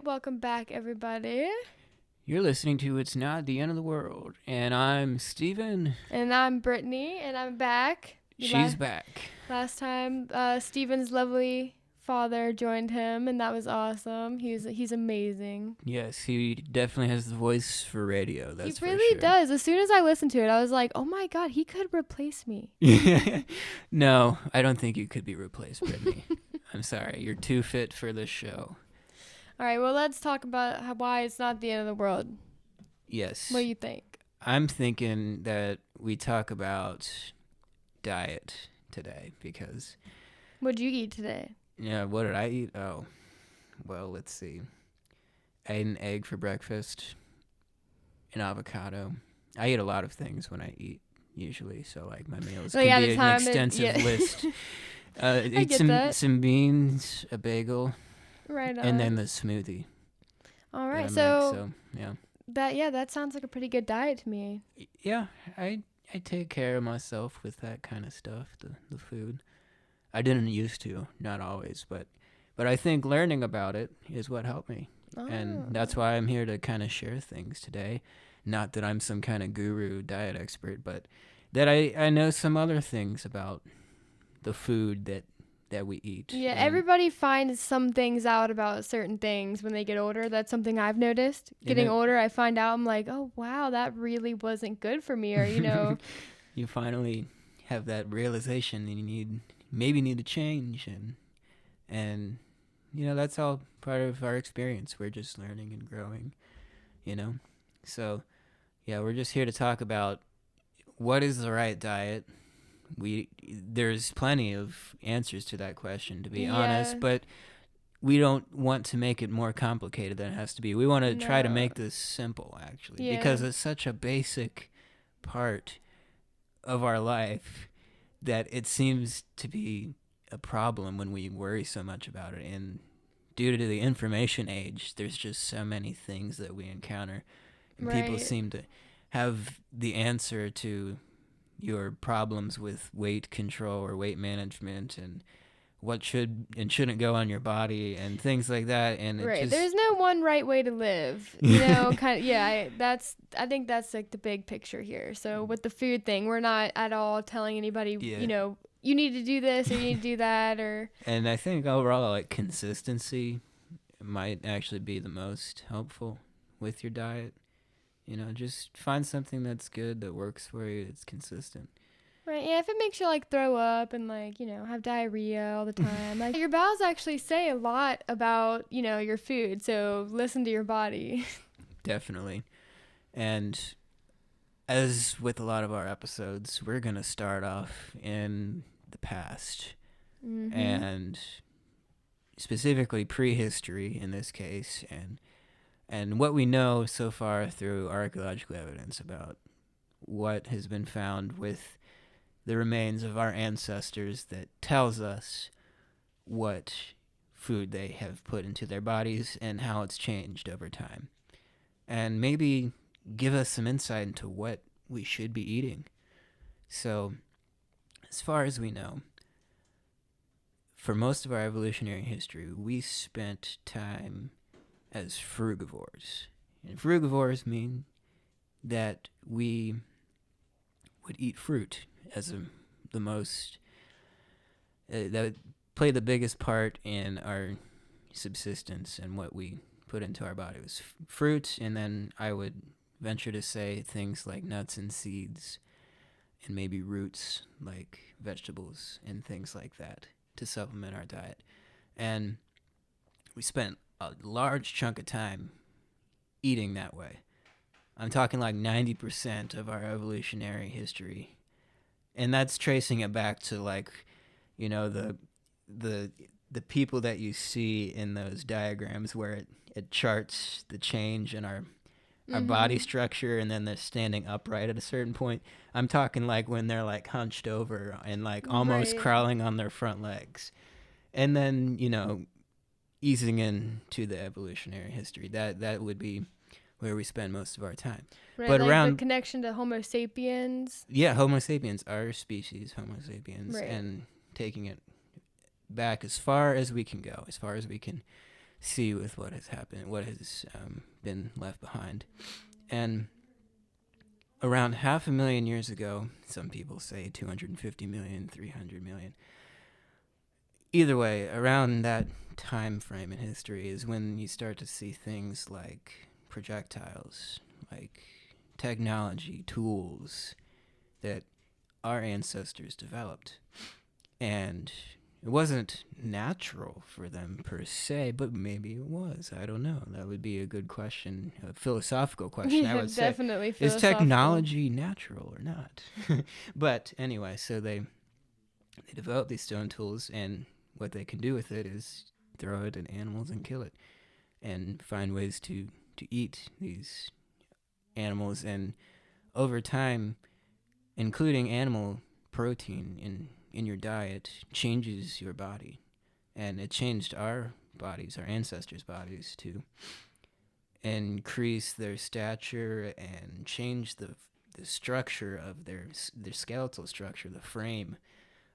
right, welcome back, everybody. You're listening to It's Not the End of the World, and I'm Steven. And I'm Brittany, and I'm back. She's back. Last time, Steven's lovely father joined him, and that was awesome. He's amazing. Yes, he definitely has the voice for radio, that's for sure. He really does. As soon as I listened to it, I was like, oh my god, he could replace me. No, I don't think you could be replaced, Brittany. I'm sorry, you're too fit for this show. All right, well, let's talk about why it's not the end of the world. Yes. What do you think? I'm thinking that we talk about diet today because... What'd you eat today? Yeah, what did I eat? Oh, well, let's see. I ate an egg for breakfast, an avocado. I eat a lot of things when I eat, usually, so like my meals can be an extensive list. Eat some beans, a bagel, right on. And then the smoothie. All right, yeah. That sounds like a pretty good diet to me. Yeah, I take care of myself with that kind of stuff, the food. I didn't used to, not always, but I think learning about it is what helped me. Oh. And that's why I'm here to kind of share things today. Not that I'm some kind of guru diet expert, but that I know some other things about the food that we eat. Yeah, everybody finds some things out about certain things when they get older. That's something I've noticed. Getting older, I find out, I'm like, oh, wow, that really wasn't good for me, or, You finally have that realization that you maybe need to change, and that's all part of our experience. We're just learning and growing, so yeah, we're just here to talk about what is the right diet. There's plenty of answers to that question, to be honest, but we don't want to make it more complicated than it has to be. We want to try to make this simple, actually, because it's such a basic part of our life that it seems to be a problem when we worry so much about it. And due to the information age, there's just so many things that we encounter. And people seem to have the answer to your problems with weight control or weight management and what should and shouldn't go on your body and things like that. And there's no one right way to live, I think that's like the big picture here. So with the food thing, we're not at all telling anybody, you need to do this or you need to do that, or. And I think overall, like, consistency might actually be the most helpful with your diet. Just find something that's good, that works for you, that's consistent. Right, yeah, if it makes you, like, throw up and, like, have diarrhea all the time. Like, your bowels actually say a lot about, your food, so listen to your body. Definitely. And as with a lot of our episodes, we're going to start off in the past. Mm-hmm. And specifically prehistory in this case, and what we know so far through archaeological evidence about what has been found with the remains of our ancestors that tells us what food they have put into their bodies and how it's changed over time. And maybe give us some insight into what we should be eating. So, as far as we know, for most of our evolutionary history, we spent time as frugivores. And frugivores mean that we would eat fruit as the most, that play the biggest part in our subsistence and what we put into our body was fruit, and then I would venture to say things like nuts and seeds and maybe roots like vegetables and things like that to supplement our diet. And we spent a large chunk of time eating that way. I'm talking like 90% of our evolutionary history. And that's tracing it back to, like, the people that you see in those diagrams where it charts the change in our body structure, and then they're standing upright at a certain point. I'm talking like when they're like hunched over and like almost crawling on their front legs. And then, easing into the evolutionary history, that would be where we spend most of our time. Right, but like around the connection to Homo sapiens. Yeah, Homo sapiens, our species, Homo sapiens, and taking it back as far as we can go, as far as we can see with what has happened, what has been left behind. And around 500,000 years ago, some people say 250 million, 300 million. Either way, around that time frame in history is when you start to see things like projectiles, like technology, tools that our ancestors developed. And it wasn't natural for them per se, but maybe it was. I don't know. That would be a good question, a philosophical question. I would say, definitely is philosophical. technology natural or not? But anyway, so they developed these stone tools, and what they can do with it is throw it at animals and kill it, and find ways to eat these animals. And over time, including animal protein in your diet changes your body, and it changed our bodies, our ancestors' bodies, to increase their stature and change the structure of their skeletal structure, the frame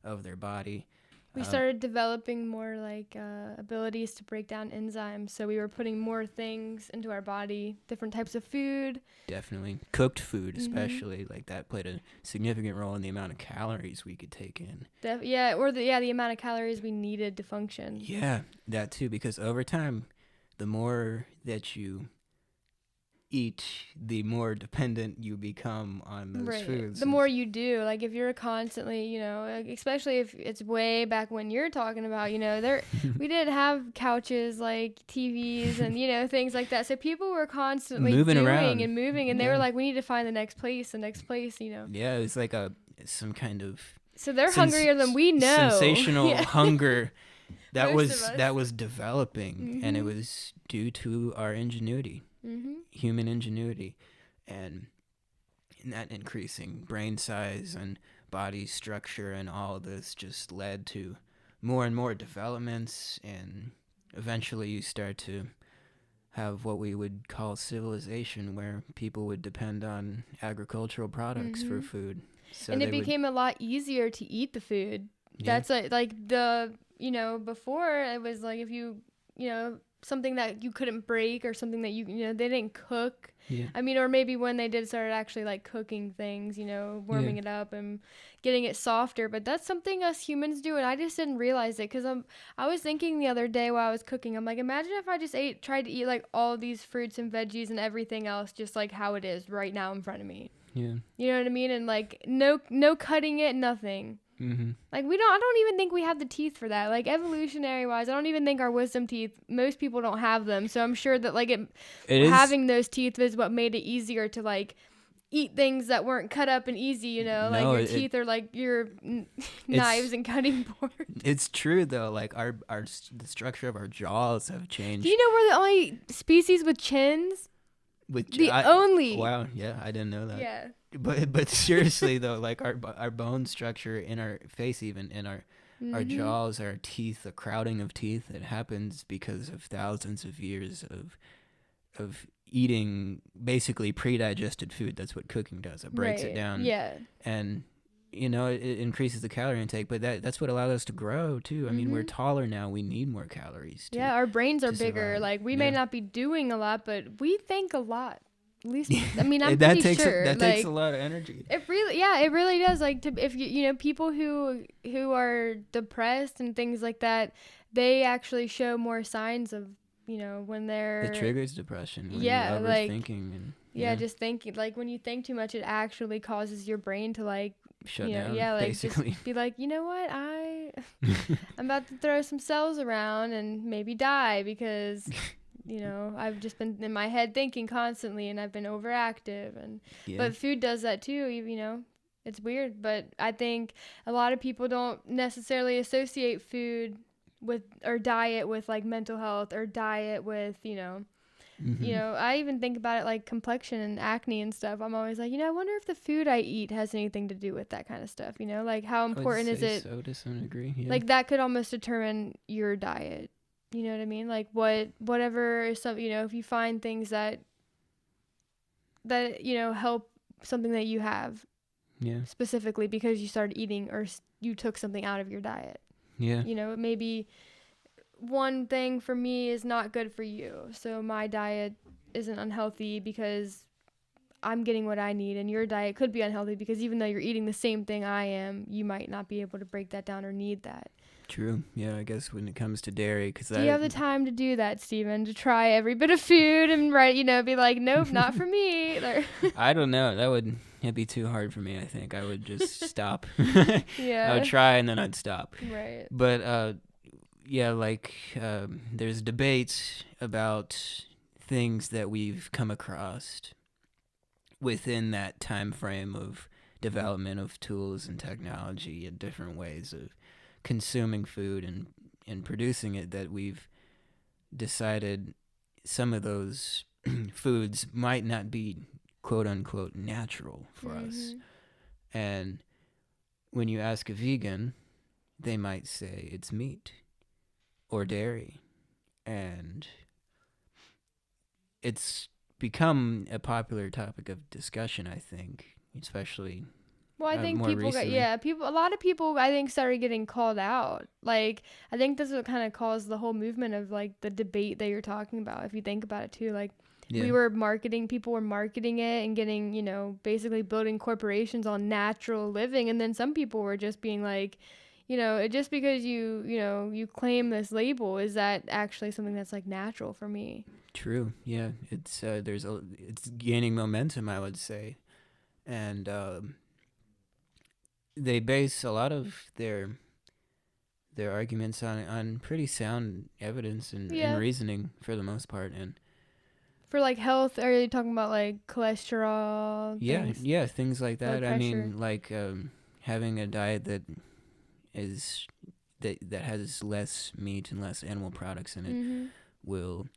of their body. We started developing more like abilities to break down enzymes, so we were putting more things into our body, different types of food. Definitely cooked food, especially like that played a significant role in the amount of calories we could take in. The amount of calories we needed to function. Yeah, that too, because over time, the more that you eat, the more dependent you become on those foods. The more you do, like if you're constantly, especially if it's way back when you're talking about, we didn't have couches like TVs and, things like that. So people were constantly moving around and moving, and they were like, we need to find the next place. Yeah, it was like some kind of. So they're hungrier than we know. Sensational hunger that was developing, and it was due to our ingenuity. Human ingenuity, and that increasing brain size and body structure and all of this just led to more and more developments, and eventually you start to have what we would call civilization, where people would depend on agricultural products for food. So and it became a lot easier to eat the food. Yeah. That's before it was like if you something that you couldn't break or something that they didn't cook. Yeah. I mean, or maybe when they did start actually like cooking things, warming it up and getting it softer. But that's something us humans do, and I just didn't realize it because I was thinking the other day while I was cooking, I'm like, imagine if I just tried to eat like all these fruits and veggies and everything else just like how it is right now in front of me. Yeah. You know what I mean? And like no cutting it, nothing. Like I don't even think we have the teeth for that. Like evolutionary wise, I don't even think our wisdom teeth, most people don't have them. So I'm sure that like having those teeth is what made it easier to like eat things that weren't cut up and easy, like your teeth are like your knives and cutting boards. It's true though, like the structure of our jaws have changed. Do you know we're the only species with chins? Only. Wow, yeah, I didn't know that. Yeah. But seriously though, like our bone structure in our face, even in our jaws, our teeth, the crowding of teeth, it happens because of thousands of years of eating basically pre-digested food. That's what cooking does. It breaks it down. Yeah. And it increases the calorie intake, but that's what allowed us to grow too. I mean, we're taller now. We need more calories. Yeah, our brains are bigger. Like we may not be doing a lot, but we think a lot. At least, I mean, I'm pretty sure that takes a lot of energy. It really does. Like, if people who are depressed and things like that, they actually show more signs of, when they're. It triggers depression. When you're overthinking just thinking. Like when you think too much, it actually causes your brain to like shut down. Basically. Just be like, you know what, I'm about to throw some cells around and maybe die because. I've just been in my head thinking constantly and I've been overactive but food does that too, it's weird, but I think a lot of people don't necessarily associate food with or diet with like mental health or diet with, I even think about it like complexion and acne and stuff. I'm always like, I wonder if the food I eat has anything to do with that kind of stuff, like how important is it? So to some degree, yeah. Like that could almost determine your diet. You know what I mean? Like whatever is some, if you find things that help something that you have. Yeah. Specifically because you started eating or you took something out of your diet. Yeah. Maybe one thing for me is not good for you. So my diet isn't unhealthy because I'm getting what I need, and your diet could be unhealthy because even though you're eating the same thing I am, you might not be able to break that down or need that. True. Yeah, I guess when it comes to dairy, because do you have the time to do that, Steven? To try every bit of food and be like, nope, not for me. I don't know. It'd be too hard for me. I think I would just stop. Yeah. I would try and then I'd stop. Right. But yeah, like there's debates about things that we've come across within that time frame of development of tools and technology and different ways of consuming food and producing it, that we've decided some of those foods might not be quote unquote natural for us. And when you ask a vegan, they might say it's meat or dairy. And it's become a popular topic of discussion, I think, especially well, I think more recently. a lot of people, I think, started getting called out. Like, I think this is what kind of caused the whole movement of, like, the debate that you're talking about, if you think about it, too. Like, people were marketing it and getting, basically building corporations on natural living. And then some people were just being like, just because you claim this label, is that actually something that's, like, natural for me? True. Yeah. It's it's gaining momentum, I would say. And they base a lot of their arguments on pretty sound evidence and reasoning for the most part. And for, like, health, are you talking about, like, cholesterol? Yeah, things like that. Blood I mean, pressure. like having a diet that has less meat and less animal products in it will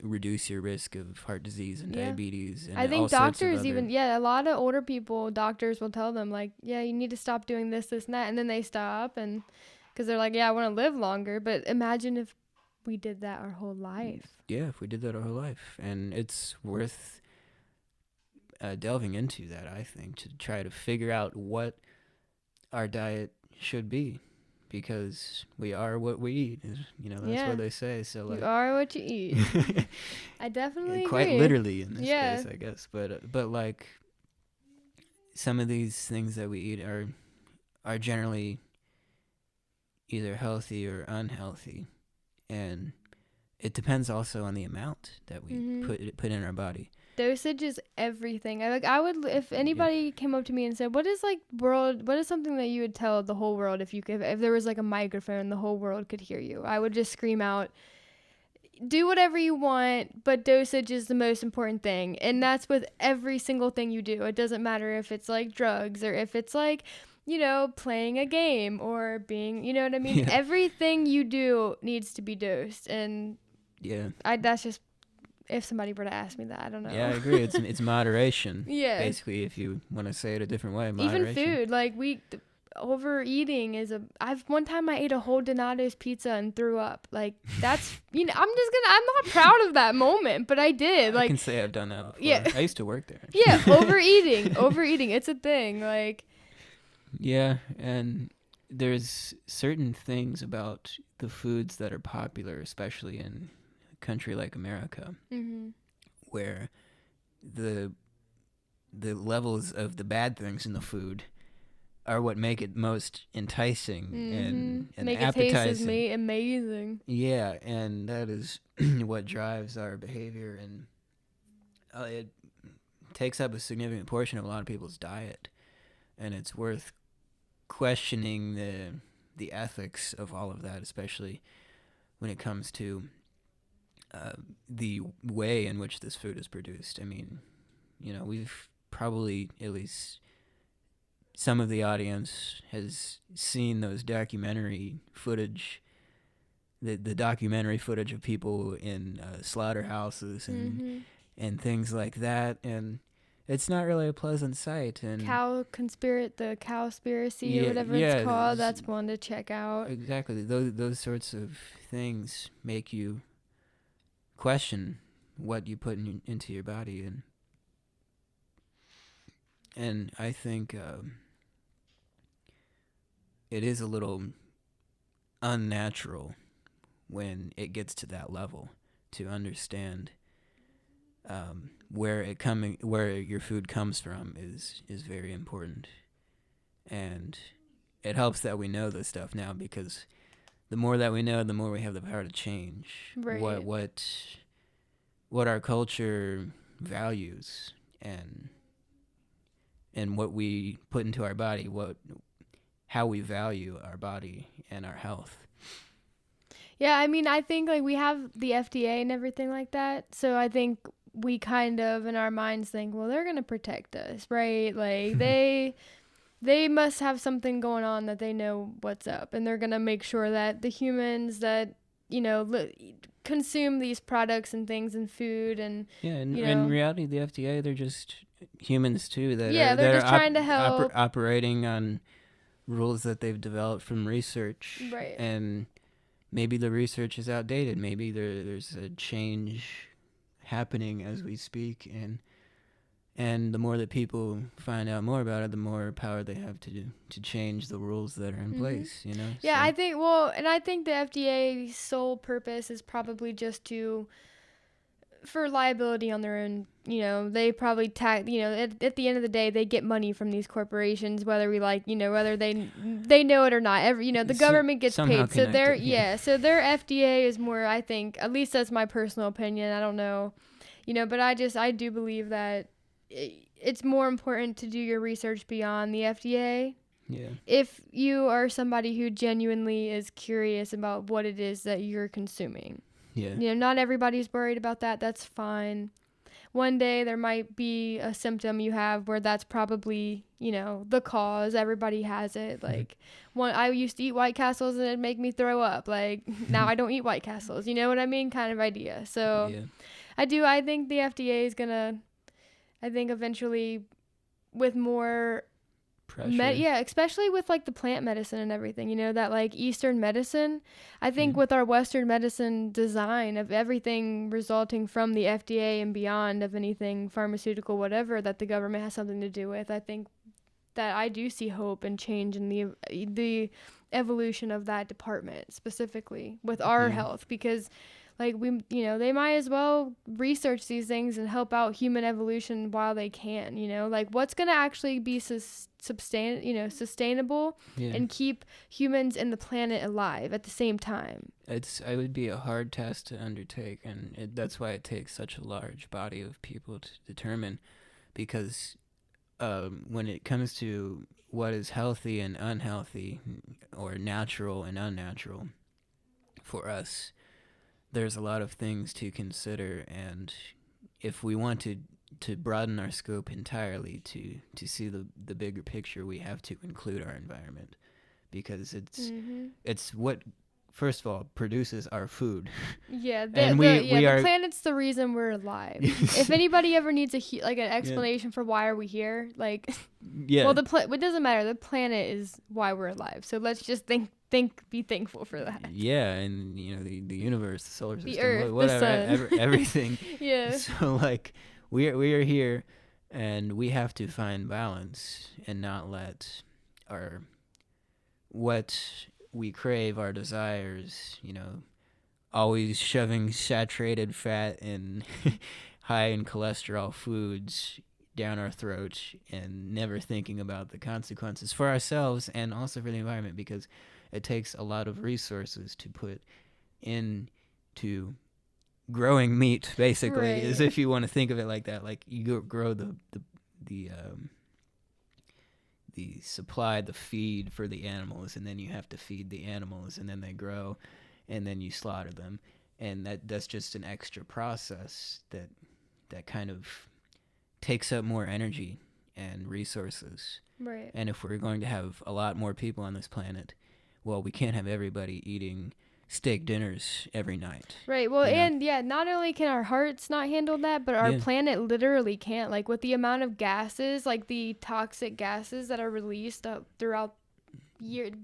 reduce your risk of heart disease and diabetes. And I think all sorts of doctors other... a lot of older people, doctors will tell them, like, yeah, you need to stop doing this, and that. And then they stop, and because they're like, yeah, I want to live longer. But imagine if we did that our whole life. Yeah, if we did that our whole life. And it's worth delving into that, I think, to try to figure out what our diet should be. Because we are what we eat, that's what they say. So, like, you are what you eat. I definitely quite agree. literally in this case, I guess. But like, some of these things that we eat are generally either healthy or unhealthy, and it depends also on the amount that we put in our body. Dosage is everything. I would, if anybody came up to me and said, what is something that you would tell the whole world if there was, like, a microphone, the whole world could hear you, I would just scream out, do whatever you want, but dosage is the most important thing. And that's with every single thing you do. It doesn't matter if it's, like, drugs or if it's, like, playing a game or being, you know what I mean? Everything you do needs to be dosed. And that's just, if somebody were to ask me that, I don't know. Yeah, I agree. It's moderation. Yeah. Basically, if you want to say it a different way, moderation. Even food, like, overeating is one time I ate a whole Donato's pizza and threw up. Like, that's, I'm not proud of that moment, but I did. Like, I can say I've done that before. Yeah. I used to work there. Yeah, overeating, it's a thing. Like, yeah, and there's certain things about the foods that are popular, especially in a country like America, where the levels of the bad things in the food are what make it most enticing and make appetizing. It taste amazing. Yeah, and that is what drives our behavior, and it takes up a significant portion of a lot of people's diet, and it's worth questioning the ethics of all of that, especially when it comes to the way in which this food is produced. I mean, we've probably, at least some of the audience has seen those documentary footage, the documentary footage of people in slaughterhouses and things like that, and it's not really a pleasant sight. And the cowspiracy or whatever it's called, that's one to check out. Exactly. Those sorts of things make you question what you put into your body, and I think it is a little unnatural when it gets to that level, to understand where your food comes from is very important. And it helps that we know this stuff now, because the more that we know, the more we have the power to change what our culture values, and what we put into our body, how we value our body and our health. Yeah, I mean, I think like we have the FDA and everything like that, so I think we kind of in our minds think, well, they're gonna protect us, right? Like they must have something going on that they know what's up, and they're gonna make sure that the humans that consume these products and things and food and in reality, the FDA, they're just humans too that they're just trying to help, operating on rules that they've developed from research, right? And maybe the research is outdated. Maybe there's a change happening as we speak, and the more that people find out more about it, the more power they have to change the rules that are in place, Yeah, so. I think the FDA's sole purpose is probably just for liability on their own. They probably at the end of the day, they get money from these corporations, whether we whether they know it or not. The government gets paid. So their FDA is more, I think, at least that's my personal opinion. I don't know, but I do believe that it's more important to do your research beyond the FDA. Yeah. If you are somebody who genuinely is curious about what it is that you're consuming. Yeah. Not everybody's worried about that. That's fine. One day there might be a symptom you have where that's probably, the cause. Everybody has it. Like, I used to eat White Castles and it'd make me throw up. Like, now I don't eat White Castles. You know what I mean? Kind of idea. So, yeah. I think the FDA is gonna, eventually, with more pressure. Especially with like the plant medicine and everything, that like Eastern medicine. I think with our Western medicine design of everything resulting from the FDA and beyond of anything pharmaceutical, whatever, that the government has something to do with, I think that I do see hope and change in the evolution of that department, specifically with our health, because like they might as well research these things and help out human evolution while they can, like what's going to actually be sustainable and keep humans and the planet alive at the same time. It would be a hard task to undertake, and that's why it takes such a large body of people to determine, because when it comes to what is healthy and unhealthy, or natural and unnatural for us, there's a lot of things to consider, and if we want to broaden our scope entirely to see the bigger picture, we have to include our environment, because it's what, first of all, produces our food. Yeah, the planet's the reason we're alive. If anybody ever needs an explanation for why are we here, like, well, it doesn't matter. The planet is why we're alive. So let's just be thankful for that. Yeah, and the universe, the solar system, the Earth, whatever, the sun. everything. Yeah. So like we are here, and we have to find balance and not let what we crave, our desires, always shoving saturated fat and high in cholesterol foods down our throat, and never thinking about the consequences for ourselves and also for the environment, because it takes a lot of resources to put into growing meat, basically, right. As if you want to think of it like that. Like, you grow the supply, the feed for the animals, and then you have to feed the animals, and then they grow, and then you slaughter them, and that's just an extra process that kind of takes up more energy and resources. Right. And if we're going to have a lot more people on this planet, well, we can't have everybody eating steak dinners every night. Right. Well, not only can our hearts not handle that, but our planet literally can't. Like, with the amount of gases, like the toxic gases that are released throughout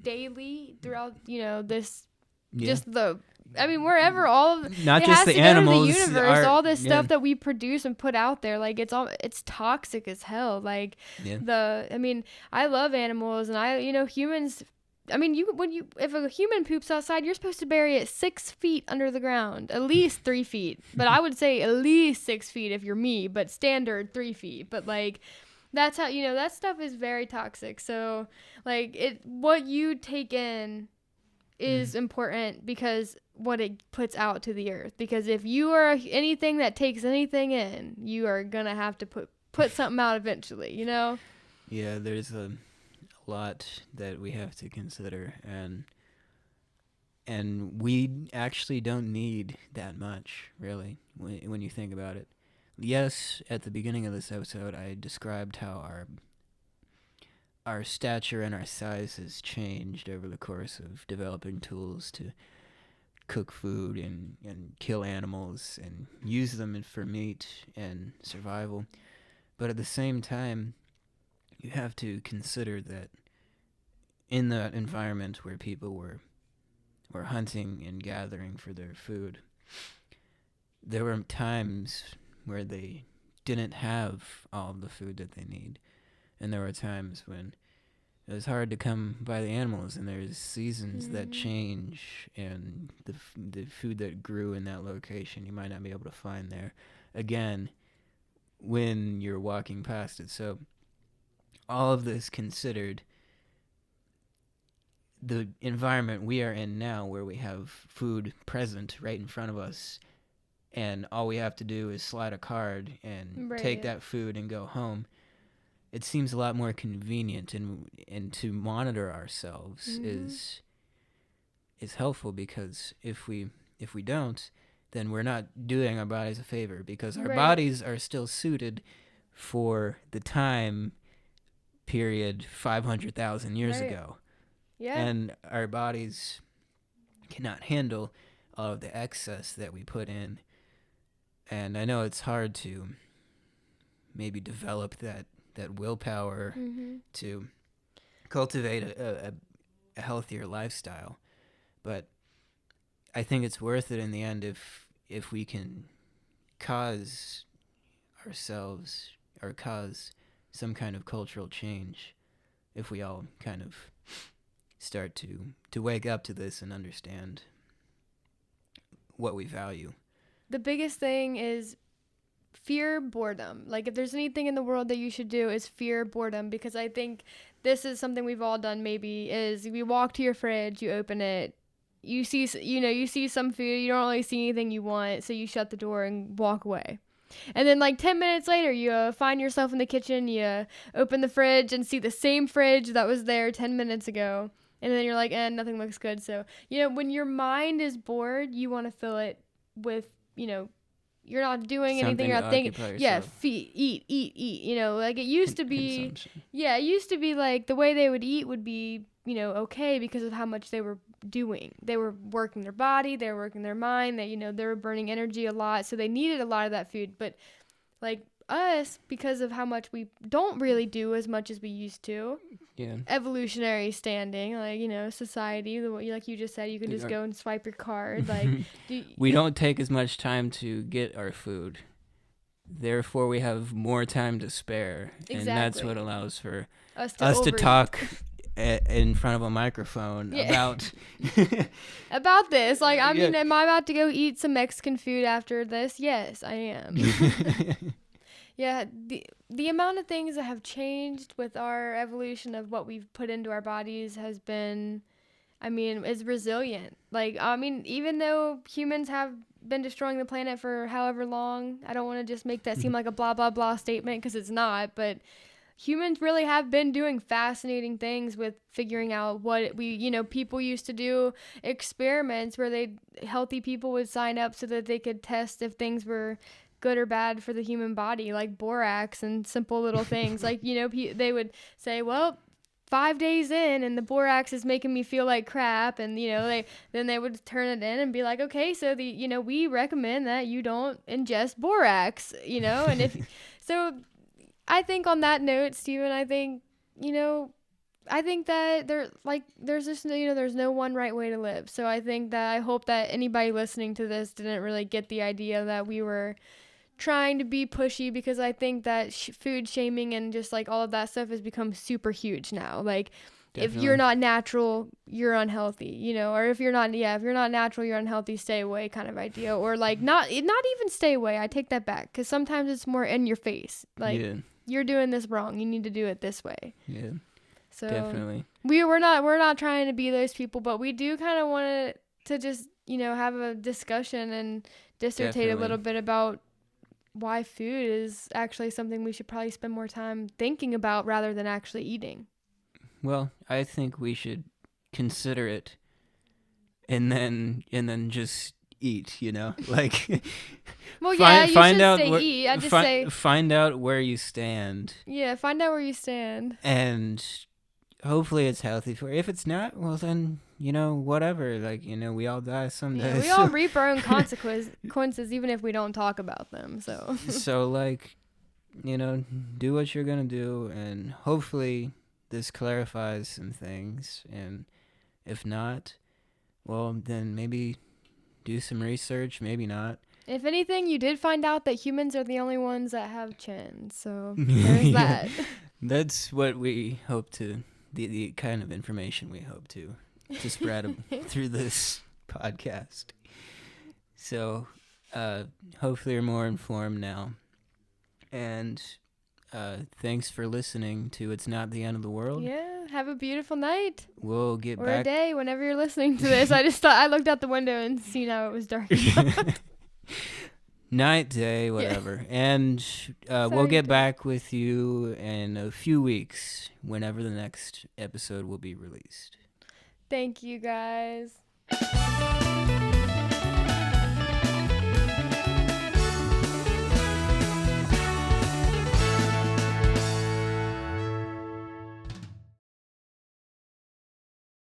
daily, throughout, this, just the, wherever, all of not it just has the to animals, go to the universe, all this stuff that we produce and put out there, like it's toxic as hell. Like I love animals, and humans I mean, if a human poops outside, you're supposed to bury it 6 feet under the ground, at least 3 feet. But I would say at least 6 feet if you're me, but standard 3 feet. But like, that's how, that stuff is very toxic. So like what you take in is important because what it puts out to the earth. Because if you are anything that takes anything in, you are gonna have to put something out eventually, Yeah, there's a lot that we have to consider, and we actually don't need that much, really, when you think about it. Yes, at the beginning of this episode, I described how our stature and our size has changed over the course of developing tools to cook food and kill animals and use them for meat and survival. But at the same time, you have to consider that in that environment where people were hunting and gathering for their food, there were times where they didn't have all of the food that they need. And there were times when it was hard to come by the animals, and there's seasons that change, and the food that grew in that location you might not be able to find there again when you're walking past it. So all of this considered, the environment we are in now, where we have food present right in front of us, and all we have to do is slide a card and take that food and go home, it seems a lot more convenient, and to monitor ourselves is helpful, because if we don't, then we're not doing our bodies a favor, because our bodies are still suited for the time period 500,000 years ago. Yeah. And our bodies cannot handle all of the excess that we put in. And I know it's hard to maybe develop that willpower to cultivate a healthier lifestyle. But I think it's worth it in the end if we can cause ourselves, or cause some kind of cultural change, if we all kind of start to wake up to this and understand what we value. The biggest thing is fear boredom. Like, if there's anything in the world that you should do, is fear boredom, because I think this is something we've all done. Maybe is you walk to your fridge, you open it, you see some food, you don't really see anything you want, so you shut the door and walk away. And then like 10 minutes later, you find yourself in the kitchen, you open the fridge and see the same fridge that was there 10 minutes ago. And then you're like, nothing looks good. So, when your mind is bored, you want to fill it with, you're not doing anything, you're not thinking. Yeah, eat. Like it used to be. Yeah, it used to be like the way they would eat would be, okay, because of how much they were doing. They were working their body, they were working their mind, they were burning energy a lot, so they needed a lot of that food. But like us, because of how much we don't really do as much as we used to. Yeah. Evolutionary standing, like, society, like you just said, you can just go and swipe your card. Like, we don't take as much time to get our food. Therefore, we have more time to spare. Exactly. And that's what allows for us to talk in front of a microphone about about this. Like, I mean, am I about to go eat some Mexican food after this? Yes, I am. Yeah, the amount of things that have changed with our evolution of what we've put into our bodies has been, is resilient. Like, even though humans have been destroying the planet for however long, I don't want to just make that seem like a blah, blah, blah statement, because it's not, but humans really have been doing fascinating things with figuring out what people used to do experiments where healthy people would sign up so that they could test if things were good or bad for the human body, like borax and simple little things. Like, they would say, well, 5 days in and the borax is making me feel like crap, and then they would turn it in and be like, okay, so we recommend that you don't ingest borax, and if so. I think on that note, Steven, I think that there's just there's no one right way to live. So I hope that anybody listening to this didn't really get the idea that we were trying to be pushy, because I think that food shaming and just like all of that stuff has become super huge now. Like, if you're not natural, you're unhealthy, you know, or if you're not natural, you're unhealthy, stay away kind of idea. Or like not even stay away. I take that back, because sometimes it's more in your face. Like, you're doing this wrong. You need to do it this way. Yeah. So definitely. We're not trying to be those people, but we do kind of want to just, you know, have a discussion and dissertate a little bit about why food is actually something we should probably spend more time thinking about rather than actually eating. Well, I think we should consider it and then just eat, you know? Like, well, yeah, you should say eat. I just say find out where you stand. Yeah, find out where you stand. And hopefully it's healthy for you. If it's not, well then, you know, whatever. Like, you know, we all die someday. Yeah, we all reap our own consequences, even if we don't talk about them. So So, like, you know, do what you're gonna do, and hopefully this clarifies some things. And if not, well, then maybe do some research, maybe not. If anything, you did find out that humans are the only ones that have chins, so there's that. That's what we hope to, the kind of information we hope to spread through this podcast. So hopefully you're more informed now. And thanks for listening to It's Not the End of the World. Yeah, have a beautiful night. We'll get back. Or a day, whenever you're listening to this. I just thought, I looked out the window and seen how it was dark. Night, day, whatever. Yeah. And we'll get back with you in a few weeks, whenever the next episode will be released. Thank you, guys.